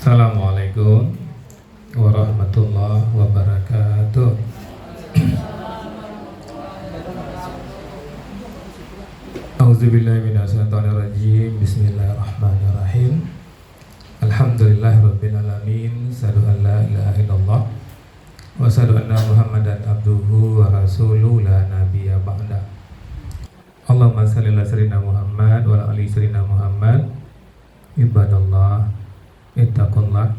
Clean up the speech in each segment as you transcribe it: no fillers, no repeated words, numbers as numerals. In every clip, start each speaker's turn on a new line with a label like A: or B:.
A: Assalamualaikum warahmatullahi wabarakatuh. A'udzubillahi minasyaitonirrajim. Bismillahirrahmanirrahim. Alhamdulillahirabbil alamin. Asyhadu an la ilaha illallah wa asyhadu anna Muhammadan abduhu wa rasuluhu la nabiyya ba'da. Allahumma shalli ala sayyidina Muhammad wa ala ali sayyidina Muhammad. Ibadallah, ittaqullah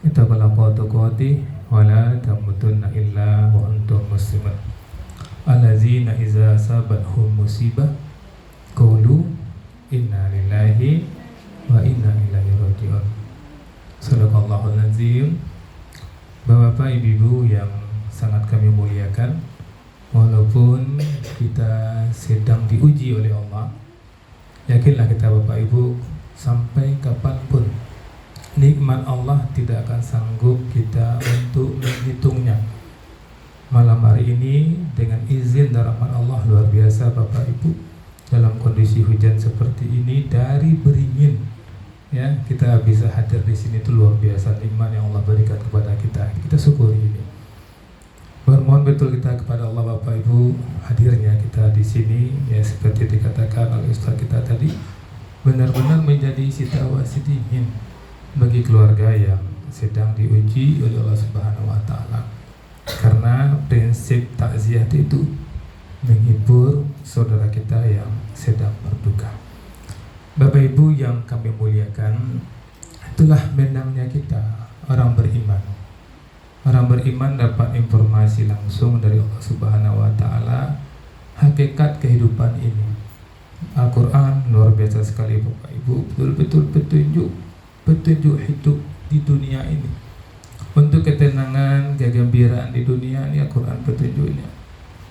A: haqqa tuqatih wa la tamutunna illa wa antum muslimun. Allazina idza asabathum musibah qalu inna lillahi wa inna ilaihi raji'un. Shadaqallahul azim. Bapak Ibu yang sangat kami muliakan, walaupun kita sedang diuji oleh Allah, yakinlah kita Bapak Ibu, sampai kapanpun nikmat Allah tidak akan sanggup kita untuk menghitungnya. Malam hari ini dengan izin dan rahmat Allah luar biasa Bapak Ibu, dalam kondisi hujan seperti ini dari beringin, ya, kita bisa hadir di sini itu luar biasa nikmat yang Allah berikan kepada kita. Kita syukuri ini. Bermohon betul kita kepada Allah Bapak Ibu, hadirnya kita di sini, ya, seperti dikatakan oleh Ustaz kita tadi, benar-benar menjadi situasi dingin bagi keluarga yang sedang diuji oleh Allah Subhanahu wa taala. Karena prinsip takziah itu menghibur saudara kita yang sedang berduka. Bapak Ibu yang kami muliakan, itulah menangnya kita orang beriman. Orang beriman dapat informasi langsung dari Allah Subhanahu wa taala hakikat kehidupan ini. Al-Quran luar biasa sekali Bapak Ibu, betul-betul petunjuk hidup di dunia ini. Untuk ketenangan, kegembiraan di dunia ini Al-Quran petunjuknya.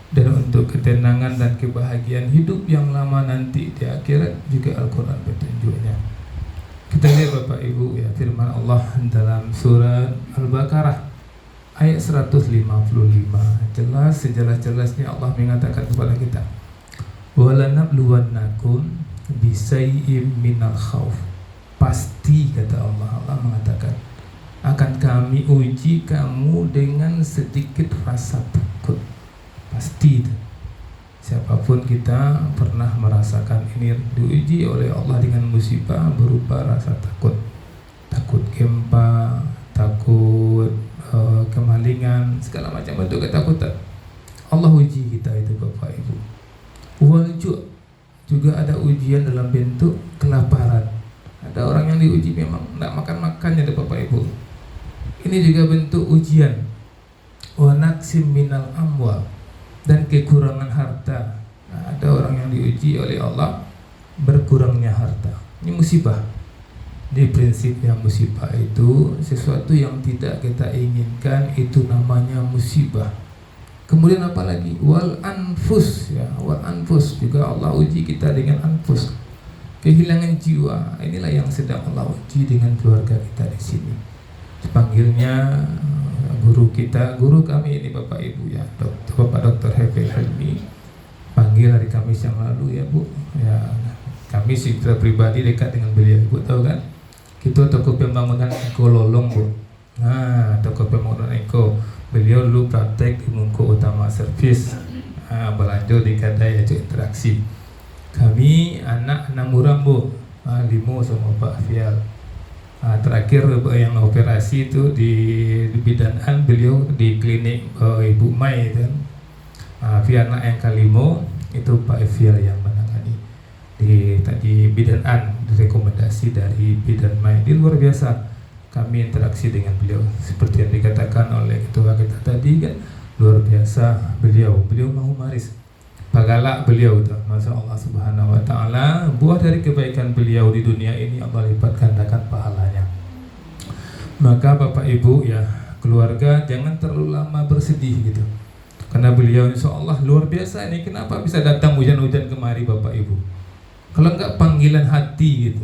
A: Dan untuk ketenangan dan kebahagiaan hidup yang lama nanti di akhirat juga Al-Quran petunjuknya. Kita lihat Bapak Ibu, ya, firman Allah dalam surat Al-Baqarah ayat 155, jelas sejelas-jelasnya Allah mengatakan kepada kita, walanabluwannakum bisay'im minal khauf. Pasti kata Allah mengatakan akan kami uji kamu dengan sedikit rasa takut. Pasti itu. Siapapun kita pernah merasakan ini, diuji oleh Allah dengan musibah berupa rasa takut. Takut gempa, takut kemalingan, segala macam bentuk ketakutan. Allah uji kita itu Bapak Ibu. Wal-ju' juga ada ujian dalam bentuk kelaparan. Ada orang yang diuji memang tidak makan-makannya deh Bapak Ibu. Ini juga bentuk ujian. Wa naqsim minal amwal, dan kekurangan harta. Nah, ada orang yang diuji oleh Allah berkurangnya harta. Ini musibah. Di prinsipnya musibah itu sesuatu yang tidak kita inginkan, itu namanya musibah. Kemudian apa lagi? Wal anfus, ya, wal anfus juga Allah uji kita dengan anfus. Kehilangan jiwa. Inilah yang sedang Allah uji dengan keluarga kita di sini. Dipanggilnya guru kita, guru kami ini Bapak Ibu, ya, Bapak Dr. Hefil Helmi, panggil hari Kamis yang lalu, ya Bu. Ya, kami secara pribadi dekat dengan beliau, Bu tahu kan? Kita toko pembangunan Eko Lolong, Bu. Nah, toko pembangunan Eko. Beliau dulu praktek di Mungko Utama Servis, berlanjut di Kadai Aja Interaksi. Kami anak 6 orang Bu, Limo sama Pak Fial. Terakhir yang operasi itu di bidanan, beliau di klinik Ibu Mai kan. Via anak yang kelima itu Pak Fial yang menangani di bidanan, rekomendasi dari bidan Mai. Di luar biasa kami interaksi dengan beliau, seperti yang dikatakan oleh ketua kita tadi kan, luar biasa beliau mau maris, pagalak beliau itu, masya Allah Subhanahu wa taala. Buah dari kebaikan beliau di dunia ini Allah lipat gandakan pahalanya. Maka Bapak Ibu, ya, keluarga jangan terlalu lama bersedih gitu, karena beliau insya Allah luar biasa ini. Kenapa bisa datang hujan-hujan kemari Bapak Ibu? Kalau enggak panggilan hati gitu.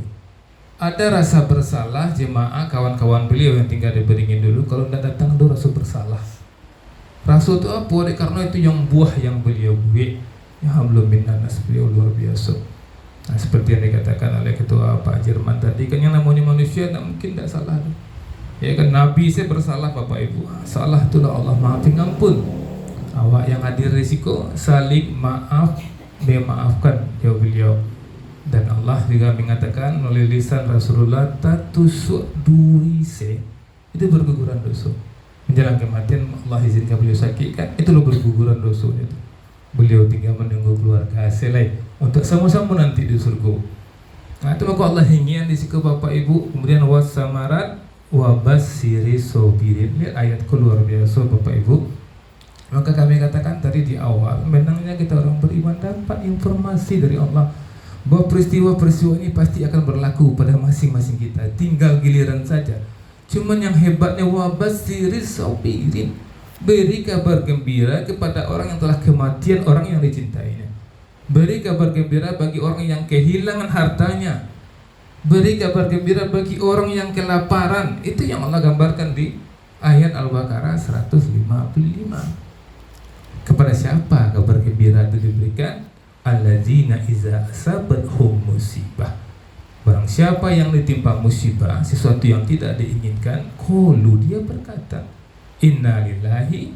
A: Ada rasa bersalah jemaah kawan-kawan beliau yang tinggal di Beringin dulu, kalau tidak datang ada rasa bersalah. Rasa itu apa? Karena itu yang buah yang beliau buat. Ya belum minnanas, beliau luar biasa. Nah, seperti yang dikatakan oleh ketua Pak Jerman tadi, kan yang namanya manusia tidak mungkin tidak salah. Ya kan, Nabi saya bersalah Bapak Ibu, salah itulah Allah Maha Pengampun. Awak yang hadir risiko saling maaf memaafkan ya beliau. Dan Allah juga mengatakan melalui lisan Rasulullah, tatusuk duise, itu berguguran dosa. Menjelang kematian Allah izinkan beliau sakit kan, itu lo berguguran dosanya itu. Beliau tinggal menunggu keluarga selai untuk sama-sama nanti di surga. Nah itu maka Allah ingin di situ Bapak Ibu. Kemudian wasamarat wabasiri sobirin. Lihat ayatku luar biasa Bapak Ibu. Maka kami katakan tadi di awal, menangnya kita orang beriman dapat informasi dari Allah bahwa peristiwa-peristiwa ini pasti akan berlaku pada masing-masing kita. Tinggal giliran saja. Cuman yang hebatnya wabasiri sobirin, beri kabar gembira kepada orang yang telah kematian, orang yang dicintainya. Beri kabar gembira bagi orang yang kehilangan hartanya. Beri kabar gembira bagi orang yang kelaparan. Itu yang Allah gambarkan di ayat Al-Baqarah 155. Kepada siapa kabar gembira itu diberikan? Alladzina iza asabathum musibah. Barang siapa yang ditimpa musibah, sesuatu yang tidak diinginkan, qalu, dia berkata, inna lillahi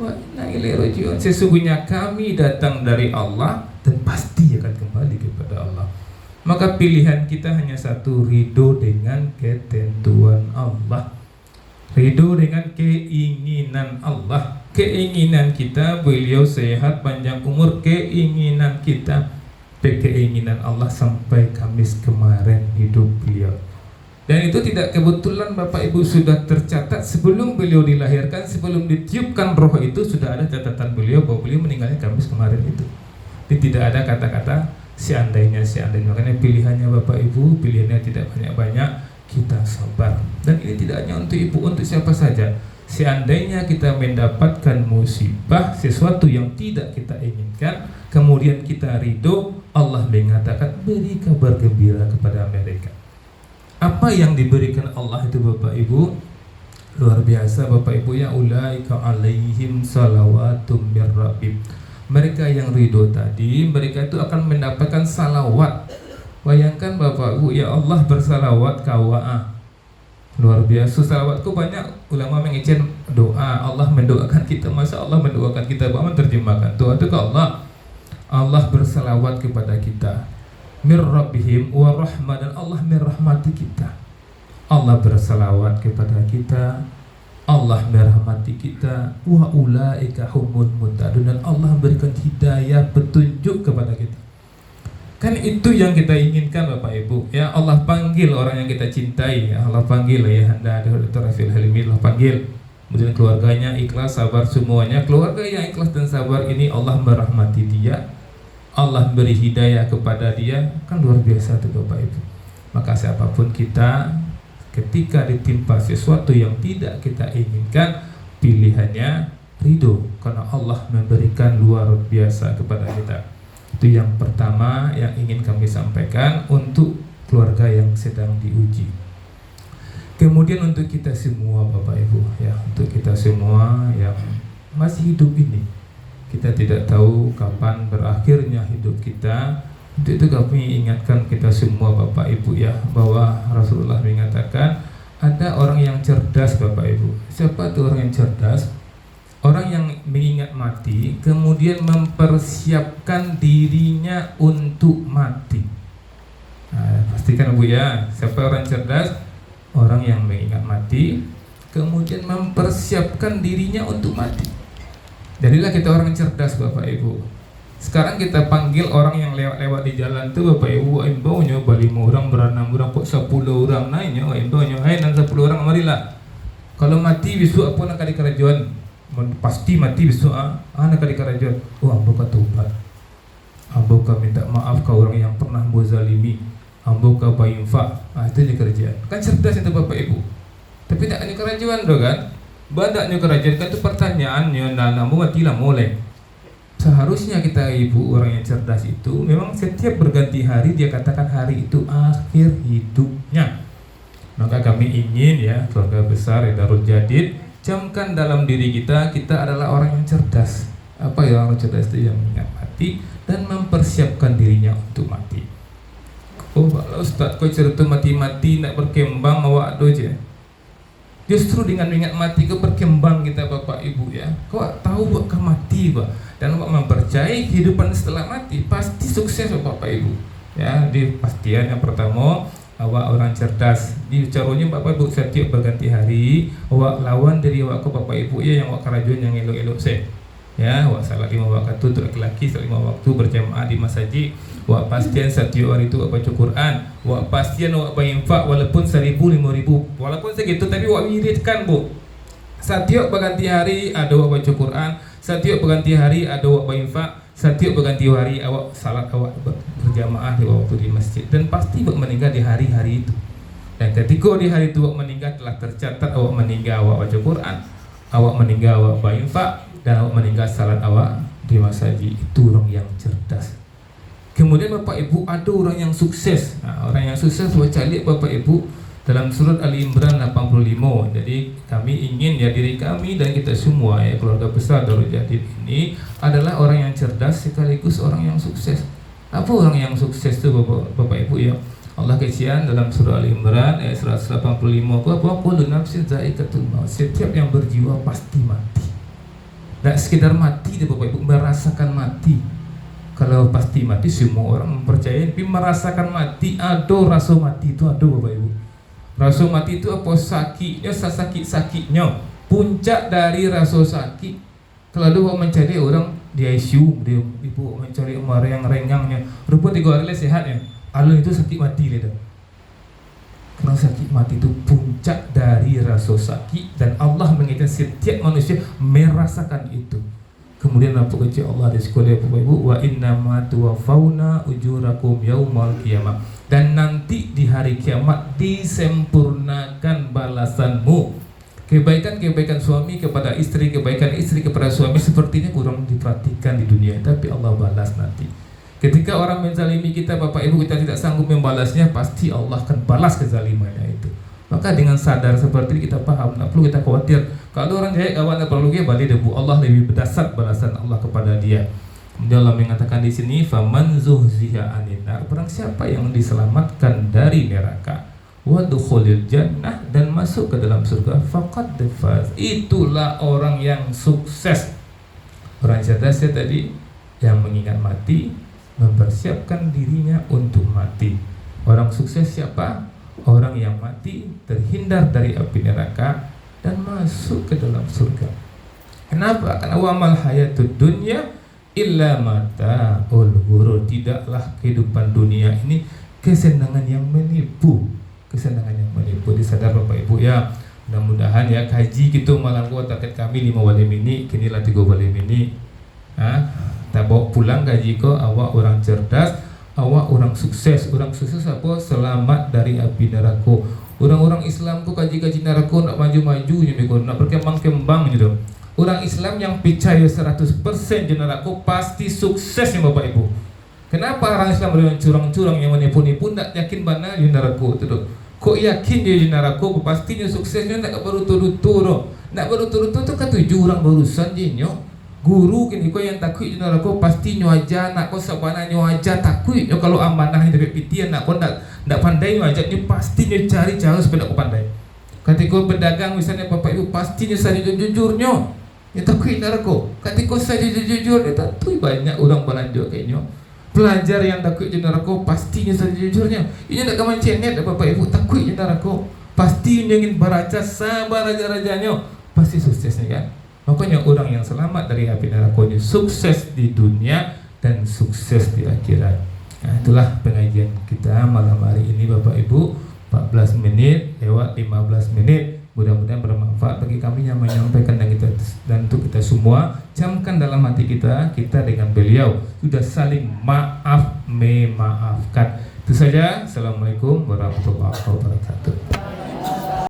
A: wa inna ilaihi raji'un. Sesungguhnya kami datang dari Allah dan pasti akan kembali kepada Allah. Maka pilihan kita hanya satu, ridho dengan ketentuan Allah, ridho dengan keinginan Allah. Keinginan kita beliau sehat panjang umur, keinginan kita keinginan Allah sampai Kamis kemarin hidup beliau. Dan itu tidak kebetulan Bapak Ibu, sudah tercatat sebelum beliau dilahirkan, sebelum ditiupkan roh itu sudah ada catatan beliau bahwa beliau meninggalnya Kamis kemarin itu. Jadi tidak ada kata-kata seandainya. Makanya pilihannya Bapak Ibu, pilihannya tidak banyak-banyak, kita sabar. Dan ini tidak hanya untuk ibu, untuk siapa saja. Seandainya kita mendapatkan musibah, sesuatu yang tidak kita inginkan, kemudian kita ridho, Allah mengatakan beri kabar gembira kepada mereka. Apa yang diberikan Allah itu Bapak Ibu luar biasa Bapak Ibu ya. Ulaika alaihim salawatum mir rabbihim. Mereka yang ridho tadi, mereka itu akan mendapatkan salawat. Bayangkan Bapak Ibu ya, Allah bersalawat kawa'ah. Luar biasa salawatku banyak. Ulama mengecen doa, Allah mendoakan kita. Masa Allah mendoakan kita? Bagaimana terjemahkan doa itu ke Allah? Allah bersalawat kepada kita. Mir rabbihim wa rahmah, dan Allah merahmati kita. Allah bersalawat kepada kita, Allah merahmati kita. Wa ulaika humul muhtadun, dan Allah berikan hidayah, petunjuk kepada kita. Kan itu yang kita inginkan Bapak Ibu ya. Allah panggil orang yang kita cintai ya. Allah panggil ya Anda, ada Dr. Rafiul Halimi, Allah panggil. Kemudian keluarganya ikhlas, sabar semuanya. Keluarga yang ikhlas dan sabar ini Allah merahmati dia, Allah beri hidayah kepada dia. Kan luar biasa itu Bapak Ibu. Maka siapapun kita, ketika ditimpa sesuatu yang tidak kita inginkan, pilihannya ridho, karena Allah memberikan luar biasa kepada kita. Itu yang pertama yang ingin kami sampaikan untuk keluarga yang sedang diuji. Kemudian untuk kita semua Bapak Ibu ya, untuk kita semua yang masih hidup ini, kita tidak tahu kapan berakhirnya hidup kita. Untuk itu kami ingatkan kita semua Bapak Ibu ya, bahwa Rasulullah mengatakan ada orang yang cerdas Bapak Ibu. Siapa itu orang yang cerdas? Orang yang mengingat mati, kemudian mempersiapkan dirinya untuk mati. Nah, pastikan Bu ya, siapa orang cerdas? Orang yang mengingat mati, kemudian mempersiapkan dirinya untuk mati. Jadilah kita orang cerdas Bapak Ibu. Sekarang kita panggil orang yang lewat-lewat di jalan tuh Bapak Ibu, imbaunya 5 orang, 6 orang, kok 10 orang naiknya, imbaunya, hai nan 10 orang marilah. Kalau mati besok apa nak di kerajaan? Pasti mati besok nak di kerajaan. Oh, ambo ka taubat. Ambo ka minta maaf ke orang yang pernah menzalimi. Ambo ka bayinfa. Itu di kerajaan. Kan cerdas itu Bapak Ibu. Tapi tak di kerajaan doh kan? Badaknya kerajaan kan itu pertanyaannya, nanamu matilah mulai. Seharusnya kita ibu orang yang cerdas itu memang setiap berganti hari dia katakan hari itu akhir hidupnya. Maka kami ingin ya keluarga besar Darul Jadid, camkan dalam diri kita, kita adalah orang yang cerdas. Apa ya orang cerdas itu? Yang mengingat mati dan mempersiapkan dirinya untuk mati. Oh kalau Ustaz kau cerita mati-mati nak berkembang awak tu je. Justru dengan mengingat mati kau berkembang kita Bapak Ibu ya. Kau tahu bakal mati Pak, dan mempercayai kehidupan setelah mati pasti sukses Bapak Ibu. Ya, di pastian yang pertama awak orang cerdas. Di caranya Bapak Ibu setiap berganti hari awak lawan dari awak ke Bapak Ibu ya yang awak kerajuan yang elok-elok saya. Ya, awak salat 5 waktu untuk laki-laki, salat 5 waktu berjamaah di masjid. Awak pastian setiap hari itu awak baca Quran. Awak pastian awak berinfak walaupun 1,000 5,000. Walaupun segitu tapi awak wiridkan Bu. Setiap berganti hari ada awak baca Quran, setiap berganti hari ada awak berinfak, setiap berganti hari awak salat awak berjamaah di waktu di masjid, dan pasti awak meninggal di hari-hari itu. Dan ketika di hari itu awak meninggal telah tercatat awak meninggal awak baca Quran, awak meninggal awak berinfak, dan awak meninggal salat awak di masjid. Itu orang yang cerdas. Kemudian Bapak Ibu ada orang yang sukses. Orang yang sukses baca lihat Bapak Ibu dalam surat Ali Imran 85. Jadi kami ingin ya diri kami dan kita semua ya keluarga besar Darul Jadid ini adalah orang yang cerdas sekaligus orang yang sukses. Apa orang yang sukses itu Bapak Ibu ya? Allah kasihan dalam surah Ali Imran ayat 185 apa? Kullu nafsin dha'iqatul maut. Setiap yang berjiwa pasti mati. Tak sekedar mati deh Bapak Ibu, merasakan mati. Kalau pasti mati semua orang mempercayai, tapi merasakan mati, ada rasa mati itu ada Bapak Ibu. Rasa mati itu apa? Sakitnya, sakit-sakitnya. Puncak dari rasa sakit kalau dia mencari orang di ICU, dia ibu mencari orang yang renggangnya. Rupa 3 hari sehatnya. Alun itu sakit mati dia. Karena sakit mati itu puncak dari rasa sakit, dan Allah mengingatkan setiap manusia merasakan itu. Kemudian apa kata Allah di sekolah Bapak Ibu, wa inna ma tuwaffawna ujurakum yaumal qiyamah, dan nanti di hari kiamat disempurnakan balasanmu. Kebaikan-kebaikan suami kepada istri, kebaikan istri kepada suami sepertinya kurang diperhatikan di dunia, tapi Allah balas nanti. Ketika orang menzalimi kita Bapak Ibu, kita tidak sanggup membalasnya, pasti Allah akan balas kezalimannya itu. Maka dengan sadar seperti ini kita paham, tak perlu kita khawatir. Kalau orang jahat kawan tak perlu dia balik debu. Allah lebih berdasar balasan Allah kepada dia. Kemudian Allah mengatakan di sini, faman zuhziha 'anil nar, barang siapa yang diselamatkan dari neraka, wa dukhulil jannah, dan masuk ke dalam surga, faqad faz, itulah orang yang sukses. Orang cerdasnya tadi yang mengingat mati, mempersiapkan dirinya untuk mati. Orang sukses siapa? Orang yang mati terhindar dari api neraka dan masuk ke dalam surga. Kenapa? Karena wamal hayatud dunya illa mata'ul ghurur. Tidaklah kehidupan dunia ini kesenangan yang menipu. Kesenangan yang menipu. Disadar Bapak Ibu ya. Mudah-mudahan ya kaji gitu malam gua target kami 5 balim ini, kinilah 3 balim ini. Tak bawa pulang gaji kau, awak orang cerdas, awak orang sukses. Orang sukses apa? Selamat dari api neraka. Orang-orang Islam kau kaji-kaji neraka nak maju-maju nak berkembang-kembang gitu. Orang Islam yang percaya 100% di neraka pasti sukses ya Bapak Ibu. Kenapa orang Islam yang curang-curang, yang menipu-nipu nak yakin mana di neraka itu? Kok yakin dia di neraka pastinya suksesnya nak baru turut-turut. Nak baru turut-turut tu kan 7 orang barusan je nyo. Guru kini kau yang takut di neraka pasti nyoaja nak kau sabana nyoaja takut nyo kalau amanah yang dapat pitian nak kau nak pandai nyoaja nyo pasti nyo cari cara supaya kau pandai. Ketika berdagang misalnya Bapak Ibu pasti nyo saja jujur nyo. Nyo takut di neraka. Ketika saja jujur nyo takut banyak orang belanja kayak nyo. Pelajar yang takut di neraka pasti nyo saja jujurnya. Ini nak kaman cenet Bapak Ibu takut di neraka. Pasti nyo ingin beraja sabar raja-rajanya pasti suksesnya kan. Makanya orang yang selamat dari api neraka sukses di dunia dan sukses di akhirat. Nah, itulah pengajian kita malam hari ini Bapak Ibu. 14 menit lewat 15 menit. Mudah-mudahan bermanfaat bagi kami yang menyampaikan dan untuk kita semua. Camkan dalam hati kita dengan beliau sudah saling maaf memaafkan. Itu saja. Assalamualaikum warahmatullahi wabarakatuh.